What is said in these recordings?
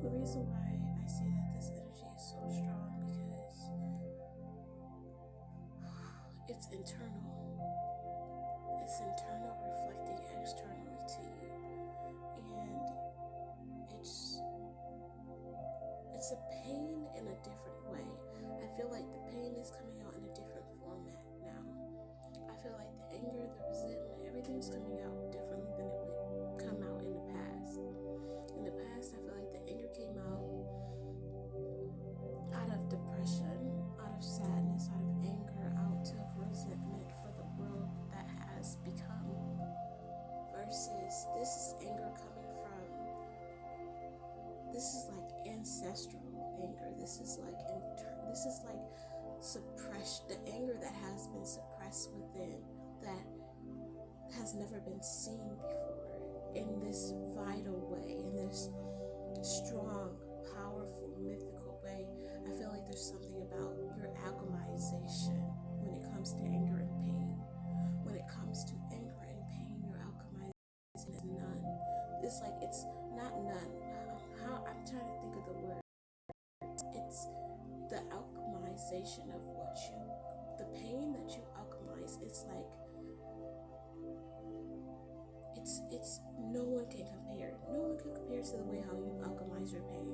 The reason why I say that this energy is so strong because it's internal. It's internal, reflecting externally to you, and it's it's a pain in a different way. I feel like the pain is coming out in a different format now. I feel like the anger, the resentment, everything's coming out differently than it would come out in the past. In the past, I feel like the anger came out of depression, out of sadness, out of anger, out of resentment for the world that has become. Versus this is anger coming from, this is like ancestral anger. This is like suppressed, the anger that has been suppressed within, that has never been seen before in this vital way, in this strong, powerful, mythical way. I feel like there's something about your alchemization when it comes to anger and pain. When it comes to anger and pain, your alchemization is none. It's like it's not none. How I'm trying to think of the word. It's the alchemization of what you, the pain that you alchemize. It's like it's no one can compare. No one can compare to the way how you alchemize your pain.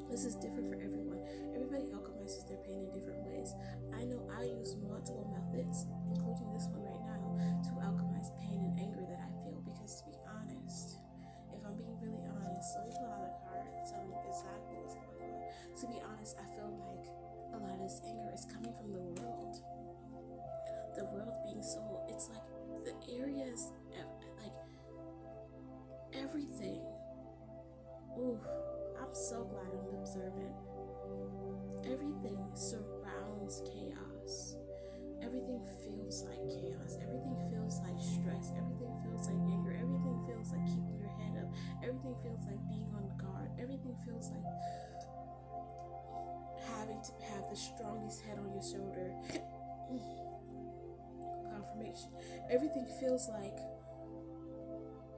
This is different for everyone. Everybody alchemizes their pain in different ways. I know I use multiple methods, including this one right now, to alchemize pain and anger that I feel. Because to be honest, if I'm being really honest, let me pull out a card and tell me exactly what's going on. To be honest, I feel like a lot of this anger is coming from the world. The world being so, it's like the areas, like everything. Ooh, I'm so glad I'm observant. Everything surrounds chaos. Everything feels like chaos. Everything feels like stress. Everything feels like anger. Everything feels like keeping your head up. Everything feels like being on guard. Everything feels like having to have the strongest head on your shoulder. Confirmation. Everything feels like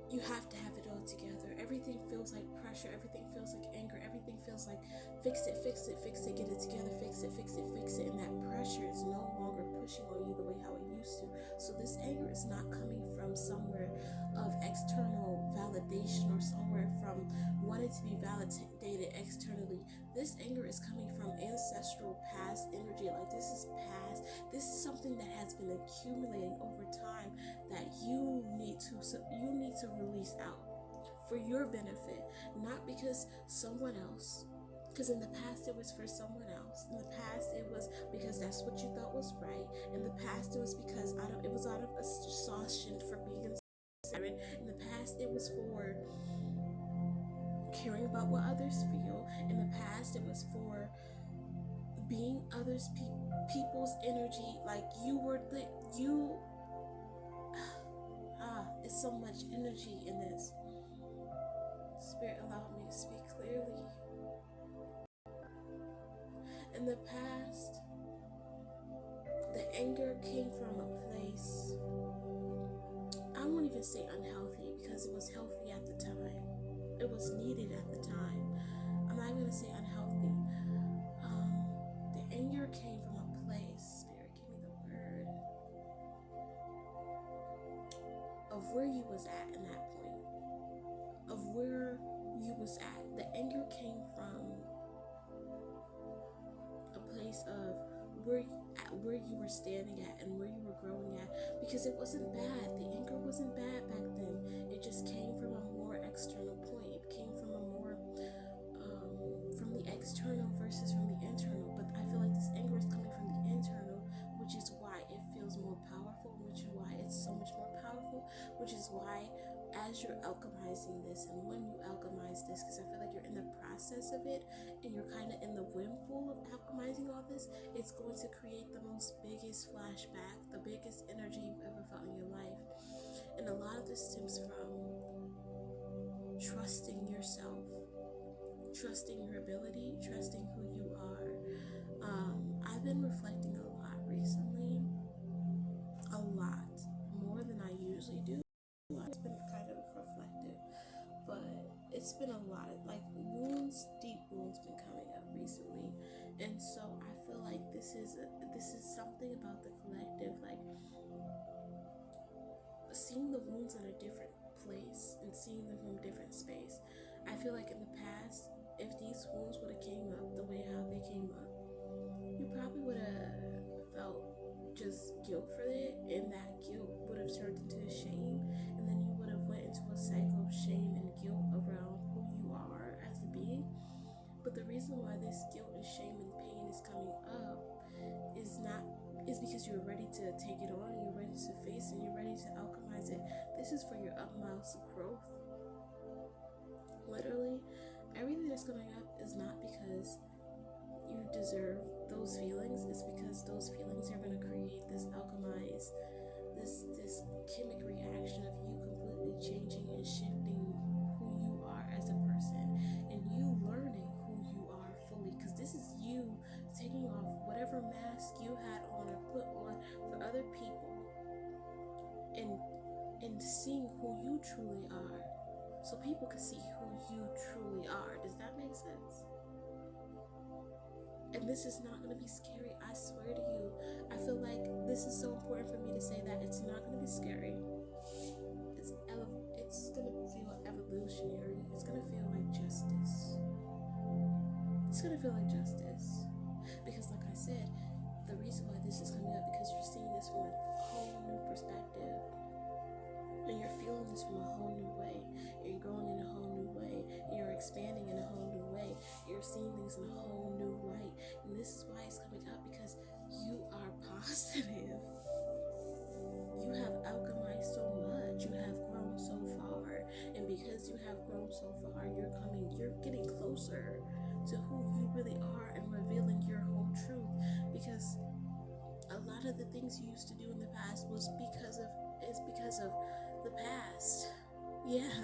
you have to have it all together. Everything feels like pressure. Everything feels like anger. Everything feels like fix it, fix it, fix it, get it together, fix it, fix it, fix it. And that pressure is no longer pushing on you the way how it used to. So this anger is not coming from somewhere of external validation or somewhere from wanting to be validated externally. This anger is coming from ancestral past energy. Like this is past. This is something that has been accumulating over time that you need to release out for your benefit, not because someone else, because in the past it was for someone else. In the past it was because that's what you thought was right. In the past it was because it was out of exhaustion for being siren. In the past it was for caring about what others feel. In the past it was for being people's energy. Like it's so much energy in this. Spirit allowed me to speak clearly. In the past, the anger came from a place, I won't even say unhealthy, because it was healthy at the time. It was needed at the time. I'm not even going to say unhealthy. The anger came from a place, Spirit, give me the word, of where you was at in that point. Of where you was at. The anger came from a place of where you were standing at and where you were growing at, because it wasn't bad. The anger wasn't bad back then. It just came from a more external point. It came from a more from the external versus from the internal. But I feel like this anger is coming from the internal, which is why it feels more powerful, which is why it's so much more powerful, which is why as you're alchemizing this, and when you alchemize this, because I feel like you're in the process of it and you're kind of in the windfall of alchemizing all this, it's going to create the most biggest flashback, the biggest energy you've ever felt in your life. And a lot of this stems from trusting yourself, trusting your ability, trusting who you are. I've been reflecting a lot recently, a lot more than I usually do. It's been kind of reflective, but it's been a lot of like wounds, deep wounds, been coming up recently, and so I feel like this is something about the collective, like seeing the wounds in a different place and seeing them from a different space. I feel like in the past, if these wounds would have came up the way how they came up, you probably would have felt just guilt for it, and that guilt would have turned into shame, and then you would have went into a cycle of shame and guilt around who you are as a being. But the reason why this guilt and shame and pain is coming up is not is because you're ready to take it on, you're ready to face it, you're ready to alchemize it. This is for your utmost growth. Literally, everything that's coming up is not because you deserve those feelings, it's because those feelings are going to create this alchemize, this chemic reaction of you completely changing and shifting who you are as a person, and you learning who you are fully, because this is you taking off whatever mask you had on or put on for other people, and seeing who you truly are, so people can see who you truly are. Does that make sense? And this is not going to be scary, I swear to you. I feel like this is so important for me to say that it's not going to be scary. It's going to feel evolutionary. It's going to feel like justice. It's going to feel like justice. Because like I said, the reason why this is coming up, because you're seeing this from a whole new perspective. And you're feeling this from a whole new way. You're growing in a whole new way. You're expanding in a whole new way. You're seeing things in a whole new light. And this is why it's coming up, because you are positive. You have alchemized so much. You have grown so far. And because you have grown so far, you're getting closer to who you really are and revealing your whole truth. Because a lot of the things you used to do in the past is because of the past. Yeah,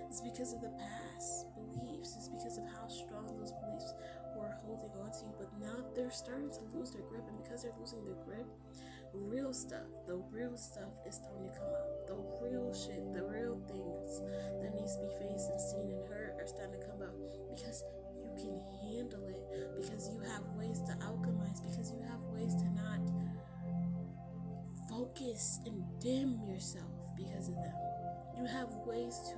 it's because of the past beliefs. It's because of how strong those beliefs were holding on to you. But now they're starting to lose their grip, and because they're losing their grip, the real stuff is starting to come up. The real shit, the real things that needs to be faced and seen and heard are starting to come up, because you can handle it, because you have ways to alchemize, because you have ways to not focus and dim yourself because of them. You have ways to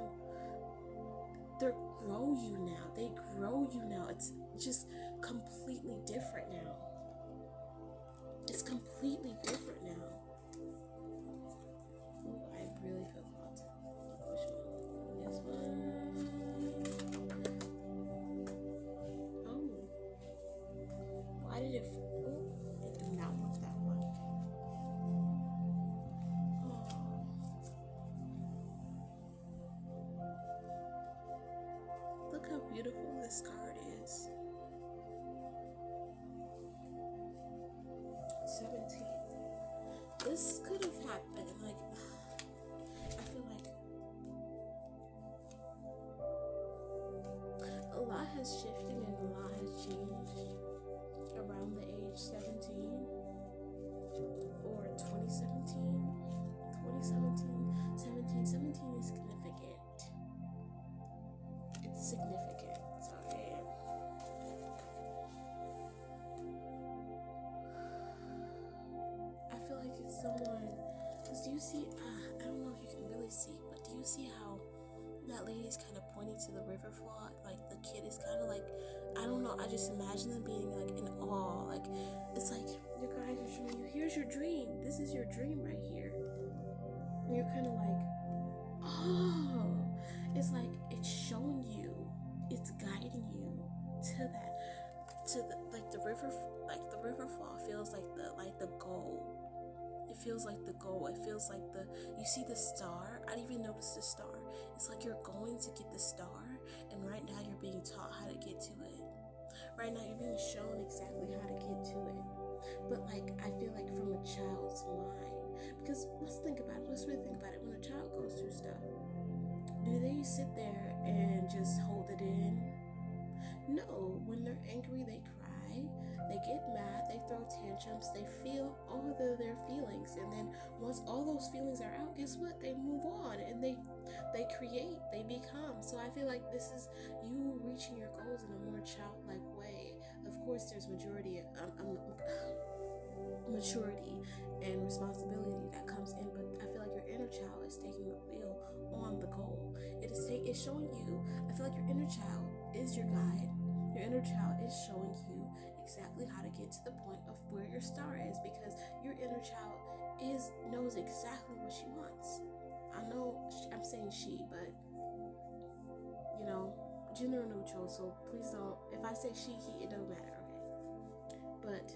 grow you now. They grow you now. It's just completely different now. It's completely different now. Ooh, I really feel called to push one. This one. Oh. Why did it? Oh, it did not want that one. Look how beautiful this card is. 17. This could have happened. Like, I feel like a lot has shifted and a lot has changed around the age 17 or 2017. 17 is significant. It's significant. Sorry. I feel like it's someone, because do you see, I don't know if you can really see, but do you see how that lady's kind of pointing to the river fall? Like the kid is kind of like, I don't know, I just imagine them being like in awe. Like, it's like, your guys are showing you, here's your dream. This is your dream right here. And you're kind of like, oh, it's like it's showing you, it's guiding you to that, to the river fall feels like the goal. It feels like the goal. It feels like you see the star. I didn't even notice the star. It's like you're going to get the star, and right now you're being taught how to get to it. Right now you're being shown exactly how to get to it. But like, I feel like from a child's mind, because let's really think about it. When a child goes through stuff, do they sit there and just hold it in? No. When they're angry, they cry, they get mad, they throw tantrums, they feel all of their feelings. feelings, and then once all those feelings are out, guess what? They move on and they create, they become. So I feel like this is you reaching your goals in a more childlike way. Of course, there's maturity and responsibility that comes in, but I feel like your inner child is taking the wheel on the goal. It's showing you. I feel like your inner child is your guide. Your inner child is showing you exactly how to get to the point of where your star is, because your inner child knows exactly what she wants. I know I'm saying she, but gender neutral. So please don't. If I say she, he, it don't matter. Okay, but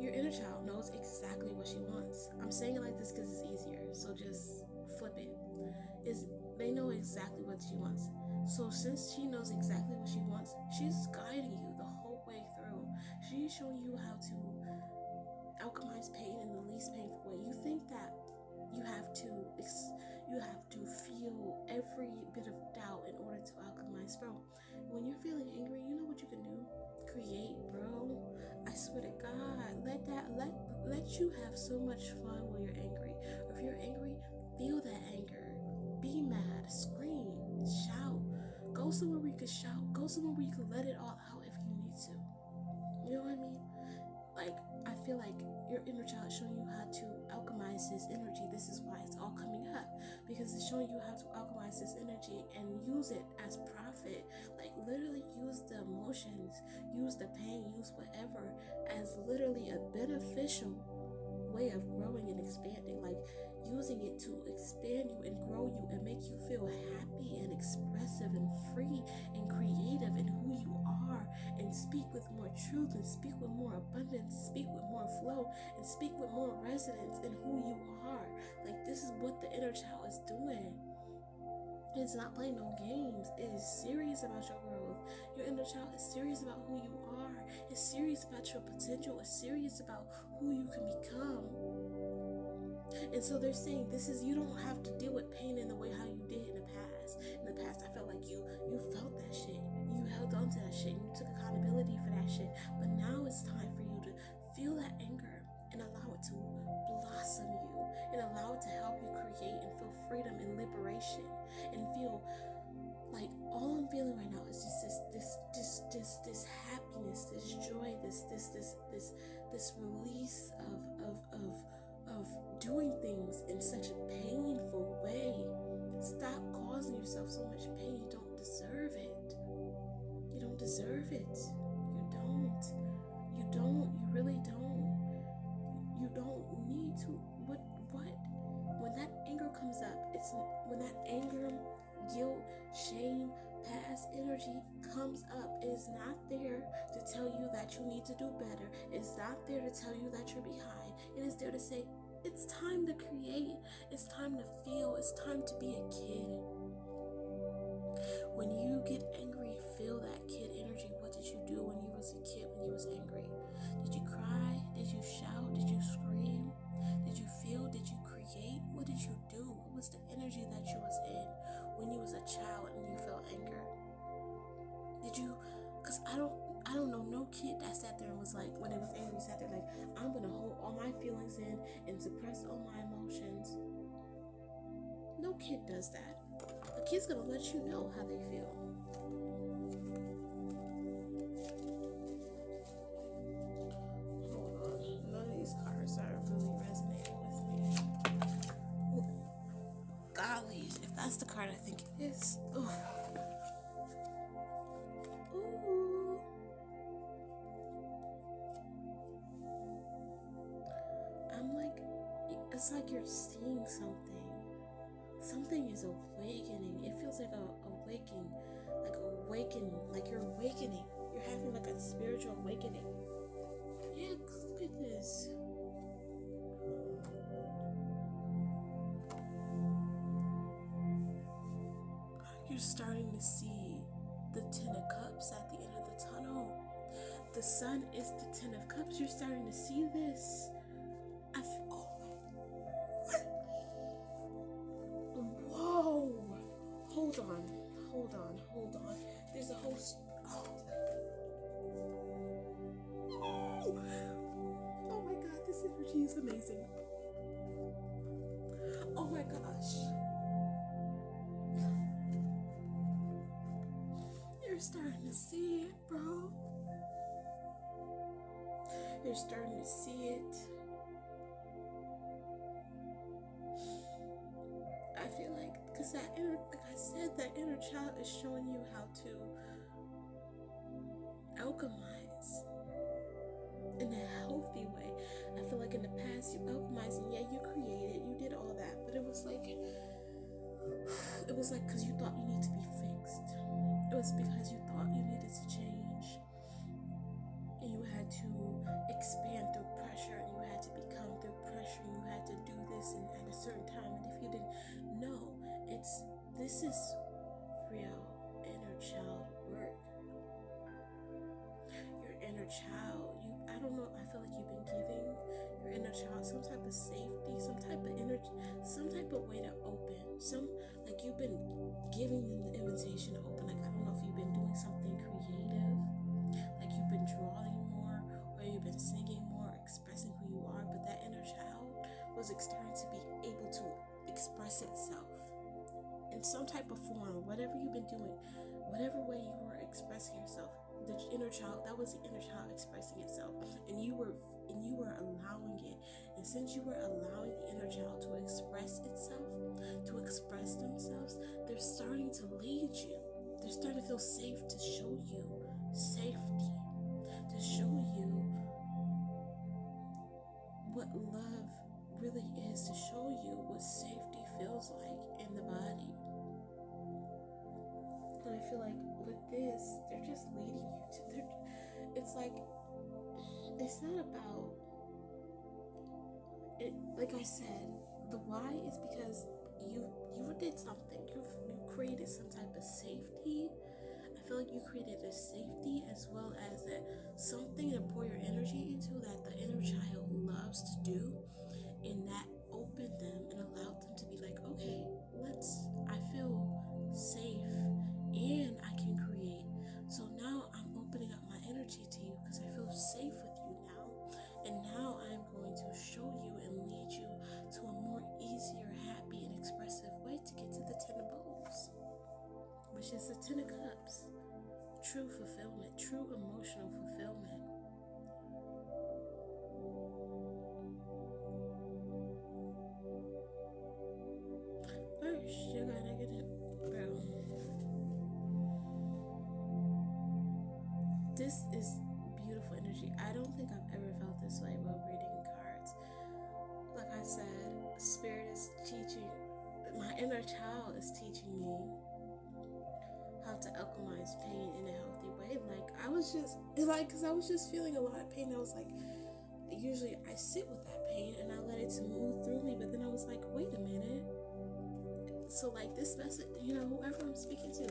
your inner child knows exactly what she wants. I'm saying it like this because it's easier. So just flip it. They know exactly what she wants. So since she knows exactly what she wants, she's guiding you the whole way through. She's showing you how to alchemize pain in the least painful way. You think that you have to feel every bit of doubt in order to alchemize, bro. When you're feeling angry, you know what you can do? Create, bro. I swear to God, let you have so much fun when you're angry. Or if you're angry, feel that anger. Be mad, scream, shout. Go somewhere where you can shout. Go somewhere where you can let it all out if you need to. You know what I mean? Like, I feel like your inner child is showing you how to alchemize this energy. This is why it's all coming up, because it's showing you how to alchemize this energy and use it as profit. Like, literally use the emotions, use the pain, use whatever as literally a beneficial way of growing and expanding. Like, using it to expand you and grow you and make you feel happy and expressive and free and creative in who you are, and speak with more truth and speak with more abundance, speak with more flow, and speak with more resonance in who you are. Like, this is what the inner child is doing. It's not playing no games. It is serious about your growth. Your inner child is serious about who you are. It's serious about your potential. It's serious about who you can become. And so they're saying you don't have to deal with pain in the way how you did in the past. In the past, I felt like you felt that shit. You held on to that shit. And you took accountability for that shit. But now it's time for you to feel that anger and allow it to blossom you, and allow it to help you create and feel freedom and liberation, and feel like all I'm feeling right now is just this happiness, this joy, this release of doing things in such a painful way. Stop causing yourself so much pain. You don't deserve it. You don't deserve it. You don't. You don't. You really don't. You don't need to. What? When that anger comes up, when that anger, guilt, shame, past energy comes up, it is not there to tell you that you need to do better. It's not there to tell you that you're behind. It is there to say, it's time to create. It's time to feel. It's time to be a kid. When you get angry, feel that kid energy. What did you do when you was a kid, when you was angry? Did you cry? Did you shout? Did you scream? Did you feel? Did you create? What did you do? What was the energy that you was in when you was a child and you felt anger? Did you? Because I don't know no kid that sat there and was like, when it was angry, sat there like, I'm gonna hold all my feelings in and suppress all my emotions. No kid does that. A kid's gonna let you know how they feel. Hold on, none of these cards are really resonating with me. Ooh, golly, if that's the card I think it is. Ooh. Ooh. I'm like, it's like you're seeing something. Something is awakening. It feels like like you're awakening. You're having like a spiritual awakening. Yeah, look at this. You're starting to see the 10 of Cups at the end of the tunnel. The sun is the 10 of Cups. You're starting to see this. Whoa. Hold on. There's a whole... This energy is amazing. Oh my gosh. You're starting to see it, bro. You're starting to see it. I feel like, because that inner, like I said, that inner child is showing you how to alchemize in a healthy way. I feel like in the past you alchemized, and yeah, you created, you did all that, but it was like because you thought you need to be fixed. It was because you thought you needed to change, and you had to expand through pressure, and you had to become through pressure, and you had to do this and at a certain time, and if you didn't know, this is real inner child work. Your inner child, I don't know, I feel like you've been giving your inner child some type of safety, some type of energy, some type of way to open, like you've been giving them the invitation to open. Like, I don't know if you've been doing something creative, like you've been drawing more, or you've been singing more, expressing who you are, but that inner child was starting to be able to express itself in some type of form, whatever you've been doing, whatever way you were expressing yourself. The inner child, that was the inner child expressing itself, and you were allowing it. And since you were allowing the inner child to express itself, to express themselves, they're starting to lead you. They're starting to feel safe to show you safety, to show you what love really is, to show you what safety feels like in the body. And I feel like with this, they're just leading you to, it's like, it's not about it. Like I said, the why is because you did something. You created some type of safety. I feel like you created a safety as well as something to pour your energy into that the inner child loves to do, and that opened them and allowed them to be like, okay, I feel safe and I can create. So now I'm opening up my energy to you because I feel safe with you now. And now I'm going to show you and lead you to a more easier, happy, and expressive way to get to the 10 of bowls, which is the 10 of cups. True fulfillment, true emotional fulfillment. First, you gotta get it, bro. This is beautiful energy. I don't think I've ever felt this way while reading cards. Like I said, Spirit is teaching, my inner child is teaching me how to alchemize pain in a healthy way. Because I was just feeling a lot of pain. I was like, usually I sit with that pain and I let it to move through me, but then I was like, wait a minute. So like this message, whoever I'm speaking to,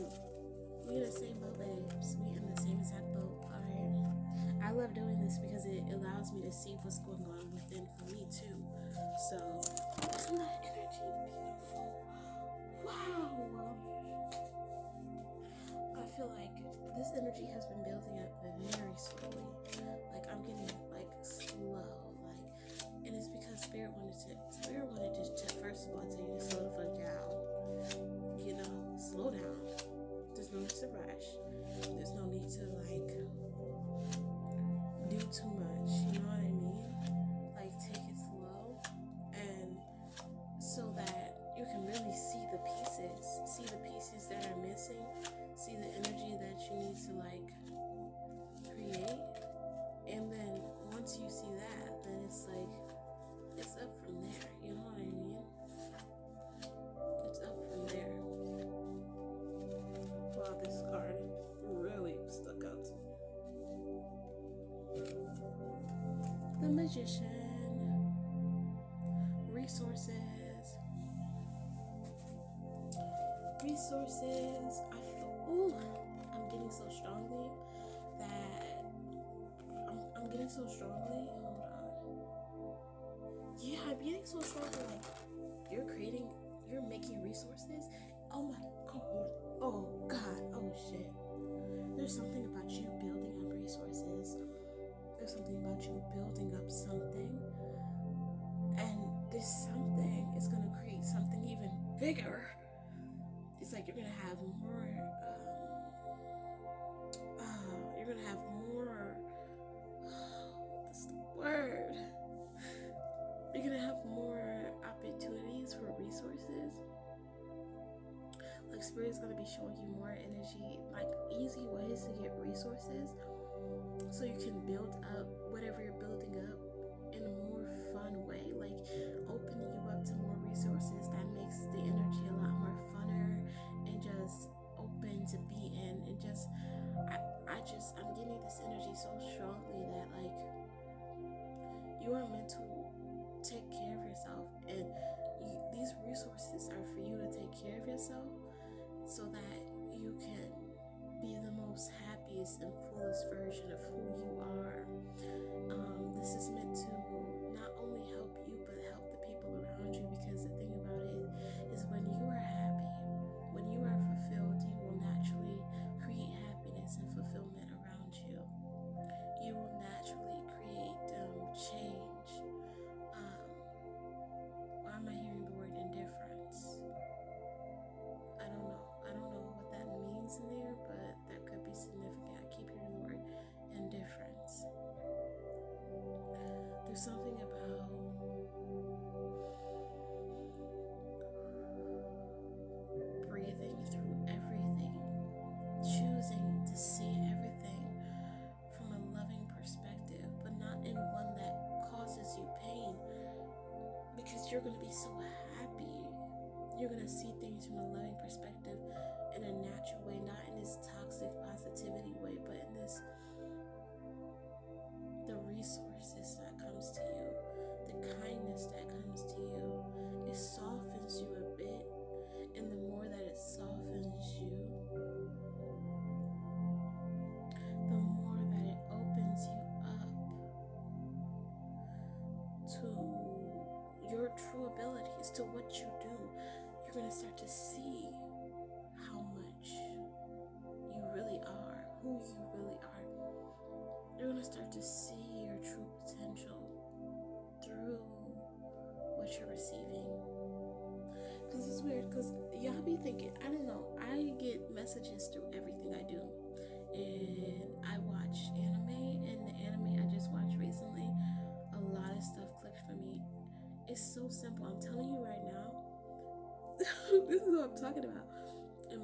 we in the same boat, babes. We in the same exact boat, alright? I love doing this because it allows me to see what's going on within for me too. So, isn't that energy beautiful? Wow! I feel like this energy has been building up very slowly. Like I'm getting slow, and it's because Spirit wanted to first of all tell you to slow the fuck down. Slow down. There's no need to rush. There's no need to do too much. You know what I mean? Take it slow, and so that you can really see the pieces that are missing, see the energy that you need to create, and then once you see that, then it's up from there. You know what I mean? It's up from there. Wow, this card really stuck out to me. The Magician. Resources. I'm getting so strongly that I'm getting so strongly. Hold on. Yeah, I'm getting so strongly. You're making resources. Oh my god. Oh god. Oh shit. There's something about you building up resources. There's something about you building up something bigger. It's like you're gonna have more. You're gonna have more. What's the word? You're gonna have more opportunities for resources. Like Spirit's gonna be showing you more energy, like easy ways to get resources, so you can build up whatever you're building up in a more fun way, like opening you up to more resources that makes the energy a lot more funner and just open to be in. And just I'm getting this energy so strongly that like you are meant to take care of yourself, and these resources are for you to take care of yourself so that you can be the most happiest and fullest version of who you are. This is meant to not only help you but help the people around you, because the thing about it is when you are happy, when you are fulfilled, you will naturally create happiness and fulfillment around you. You will naturally create change. Why am I hearing the word indifference? I don't know. I don't know what that means in there, but that could be significant. I keep hearing the word indifference. There's something about breathing through everything, choosing to see everything from a loving perspective, but not in one that causes you pain, because you're going to be so happy. You're going to see things from a loving perspective in a natural way, not in this toxic positivity way, but in this, the resources that comes to you, the kindness that comes to you. It softens you a bit, and the more that it softens you, the more that it opens you up to your true abilities, to what you do. You're going to start to see how much you really are, who you really are. You're going to start to see your true potential through what you're receiving. Because it's weird, because y'all be thinking, I don't know, I get messages through everything I do. And I watch anime, and the anime I just watched recently, a lot of stuff clicks for me. It's so simple. I'm telling you right now, this is what I'm talking about. I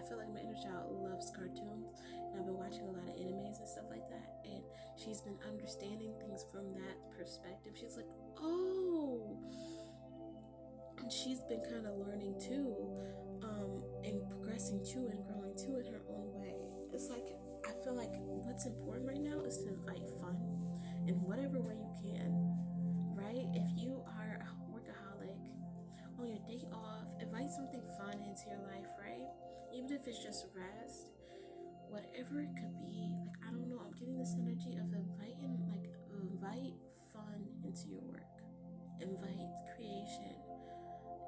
feel like my inner child loves cartoons, and I've been watching a lot of animes and stuff like that, and she's been understanding things from that perspective. She's like, oh, and she's been kind of learning too, and progressing too, and growing too in her own way. It's like, I feel like what's important right now is to invite fun in whatever way you can, right? If you are a workaholic, on your day off, invite something fun into your life, right? Even if it's just rest, whatever it could be. Like, I don't know, I'm getting this energy of invite fun into your work, invite creation,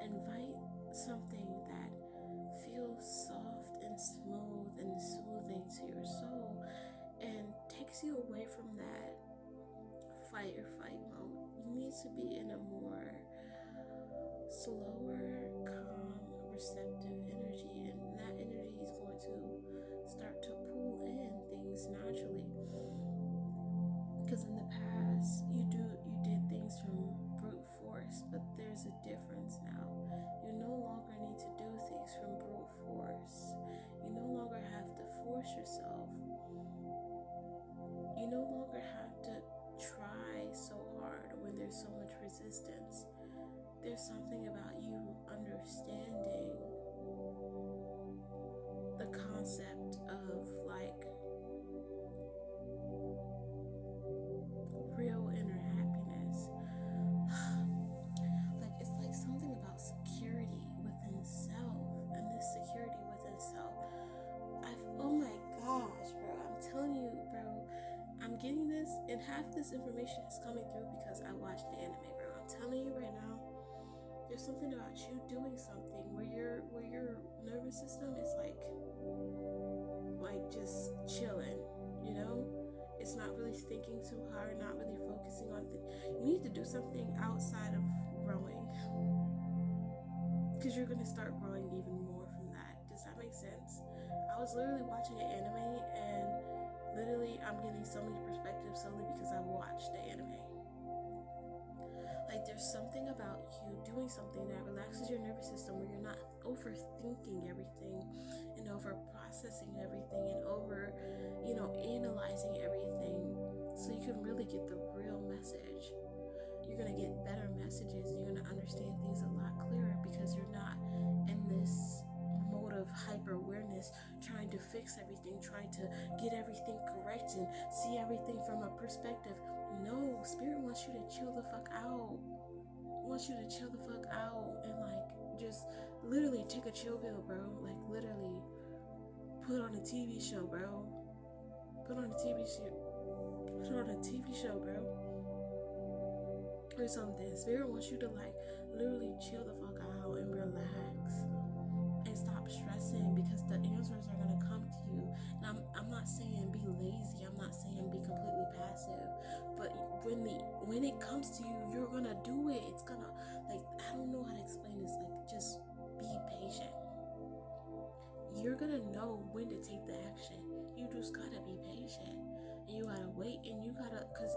invite something that feels soft and smooth and soothing to your soul, and takes you away from that fight or flight mode. You need to be in a more slower, calm, receptive energy, and that energy is going to start to pull in things naturally. Because in the past, you did things from brute force, but there's a difference now. You no longer need to do things from brute force. You no longer have to force yourself. You no longer have to try so hard when there's so much resistance. There's something about you understanding the concept of like real inner happiness. Like, it's like something about security within self, and this security within self, oh my gosh, bro, I'm telling you, bro, I'm getting this, and half this information is coming through because I watched the anime, bro. I'm telling you right now, there's something about you doing something where your nervous system is like just chilling, you know? It's not really thinking too hard, not really focusing on things. You need to do something outside of growing. because you're gonna start growing even more from that. Does that make sense? I was literally watching an anime, and literally I'm getting so many perspectives solely because I watched the anime. Like, there's something about you doing something that relaxes your nervous system, where you're not overthinking everything and over processing everything and over, analyzing everything, so you can really get the real message. You're gonna get better messages, and you're gonna understand things a lot clearer, because you're not in this mode of hyper awareness, trying to fix everything, trying to get everything correct and see everything from a perspective. No, Spirit wants you to chill the fuck out. Wants you to chill the fuck out and like just literally take a chill pill, bro. Like, literally put on a TV show, bro. Put on a TV show. Put on a TV show, bro. Or something. Spirit wants you to like literally chill the fuck out and relax and stop stressing, because the answers are gonna come to you. And I'm not saying be lazy. I'm not saying be completely passive. But when it comes to you, you're gonna do it. It's gonna, like, I don't know how to explain this. Like, just be patient. You're gonna know when to take the action. You just gotta be patient. And you gotta wait, and you gotta, cause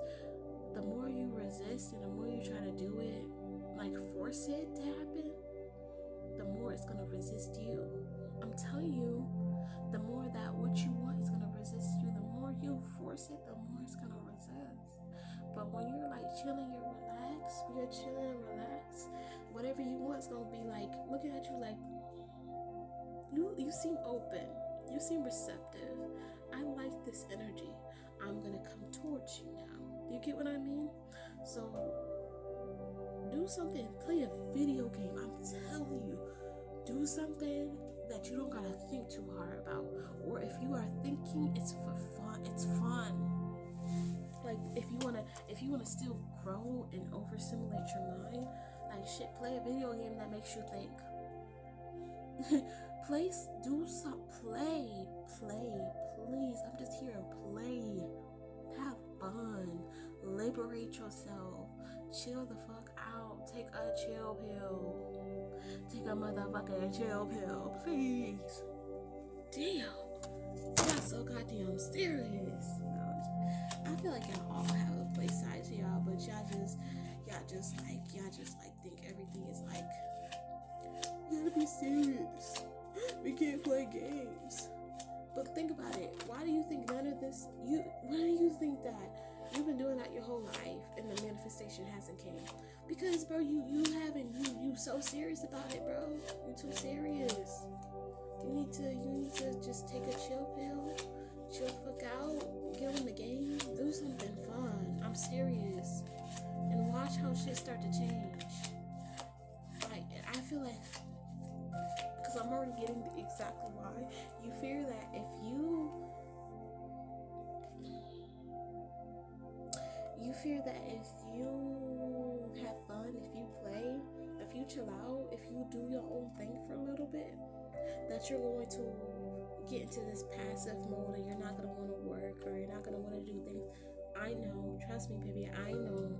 the more you resist and the more you try to do it, like force it to happen, the more it's gonna resist you. I'm telling you, the more that what you want is gonna resist you, the more you force it, the more it's gonna resist. But when you're like chilling, you're relaxed, you're chilling and relaxed, whatever you want is gonna be like looking at you like, you seem open, you seem receptive. I like this energy. I'm gonna come towards you now. You get what I mean? So do something, play a video game. I'm telling you, do something that you don't gotta think too hard about. Or if you are thinking, it's for fun. It's fun. Like, if you wanna still grow and overstimulate your mind, like shit, play a video game that makes you think. Play, please. I'm just here and play. Have fun. Liberate yourself. Chill the fuck out. Take a chill pill. Take a motherfucking chill pill, please. Damn. Y'all so goddamn serious. I feel like y'all all have a play side to y'all, but y'all just think everything is like, you gotta be serious. We can't play games. But think about it. Why do you think none of this? Why do you think that you've been doing that your whole life and the manifestation hasn't came? Because, bro, you so serious about it, bro. You're too serious. You need to just take a chill pill, chill the fuck out, get on the game, do something fun. I'm serious, and watch how shit start to change. Like, I feel like, because I'm already getting exactly why you fear that if you have fun, if you play, if you chill out, if you do your own thing for a little bit, that you're going to get into this passive mode, and you're not going to want to work, or you're not going to want to do things. I know, trust me, baby, I know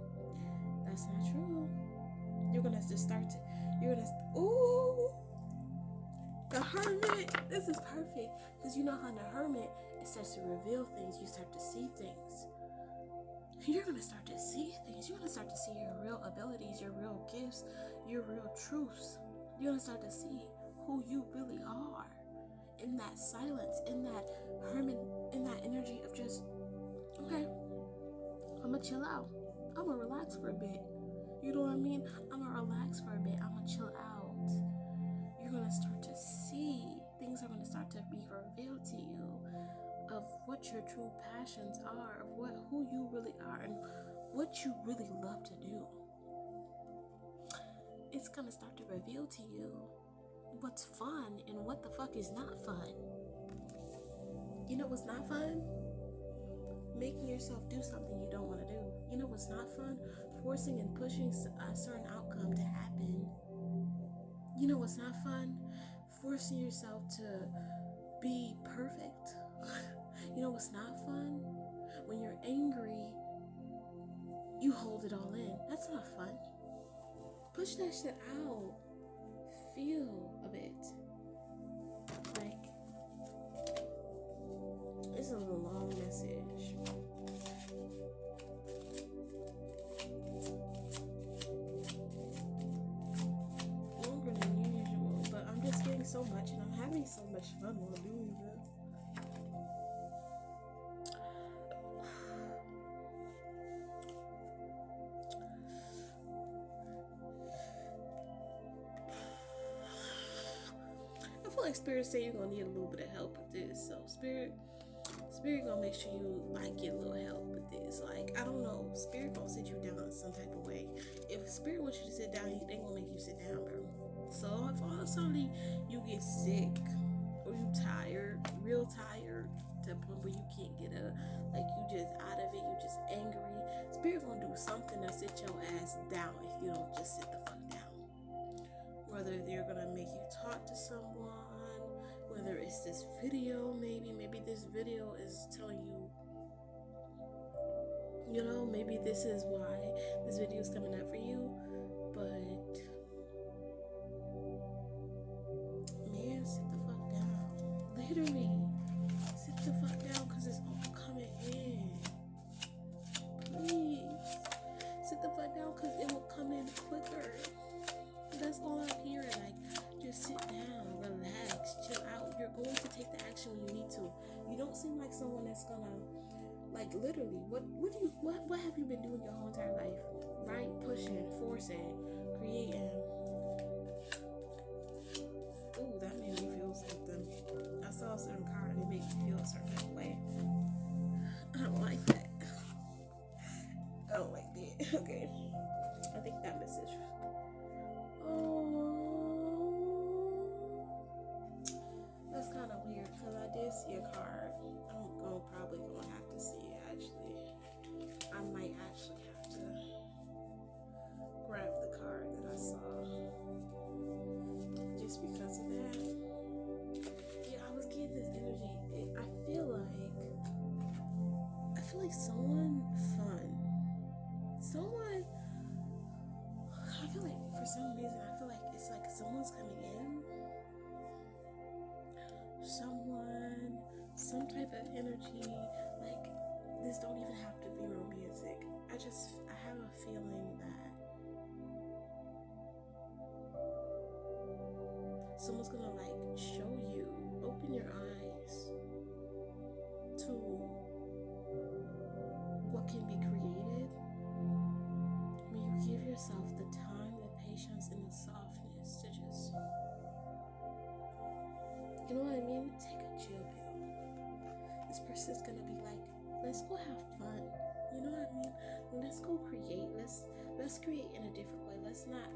that's not true. You're going to just start to, ooh, the hermit, this is perfect, because you know how in the hermit, it starts to reveal things, you start to see things. You're going to start to see things. You're going to start to see your real abilities, your real gifts, your real truths. You're going to start to see who you really are in that silence, in that hermit, in that energy of just, okay, I'm going to chill out. I'm going to relax for a bit. You know what I mean? I'm going to relax for a bit. I'm going to chill out. You're going to start to see, things are going to start to be revealed to you of what your true passions are, of who you really are, and what you really love to do. It's going to start to reveal to you what's fun and what the fuck is not fun. You know what's not fun? Making yourself do something you don't want to do. You know what's not fun? Forcing and pushing a certain outcome to happen. You know what's not fun? Forcing yourself to be perfect. You know what's not fun? When you're angry, you hold it all in. That's not fun. Push that shit out. feel a bit. Like, this is a long message. Longer than usual, but I'm just getting so much and I'm having so much fun while doing this. I feel like Spirit say you're gonna need a little bit of help with this. So Spirit gonna make sure you like get a little help with this. Like, I don't know, Spirit gonna sit you down in some type of way. If Spirit wants you to sit down, they gonna make you sit down, bro. So if all suddenly you get sick or you tired, real tired, to the point where you can't get up, like you just out of it, you just angry, Spirit gonna do something to sit your ass down if you don't just sit the fuck down. Whether they're gonna make you talk to someone, whether it's this video, maybe this video is telling you, you know, maybe this is why this video is coming up for you. But man, sit the fuck down. Literally, sit the fuck down, because it's all coming in. Please sit the fuck down, because it will come in quicker. That's all I'm hearing. Like, just sit down, relax, chill out. You're going to take the action when you need to. You don't seem like someone that's gonna, like, literally, what have you been doing your whole entire life? Right? Pushing, forcing, creating. Ooh, that made me feel something. I saw a certain card and it made me feel a certain way. I don't like that. I don't like that. Okay. I think that message. That's kind of weird, because I did see a card. I'm probably gonna have to see it, actually. I might actually have to grab the card that I saw, just because of that. Yeah, I was getting this energy. I feel like someone fun. I feel like for some reason, I feel like it's like someone's coming in. Some type of energy. Like, this don't even have to be romantic. I have a feeling that someone's gonna, like, show you, open your eyes to what can be created when you give yourself the time, the patience, and the softness to just, you know what I mean? Take a chill pill. This person's gonna be like, let's go have fun. You know what I mean? Let's go create. Let's create in a different way. Let's not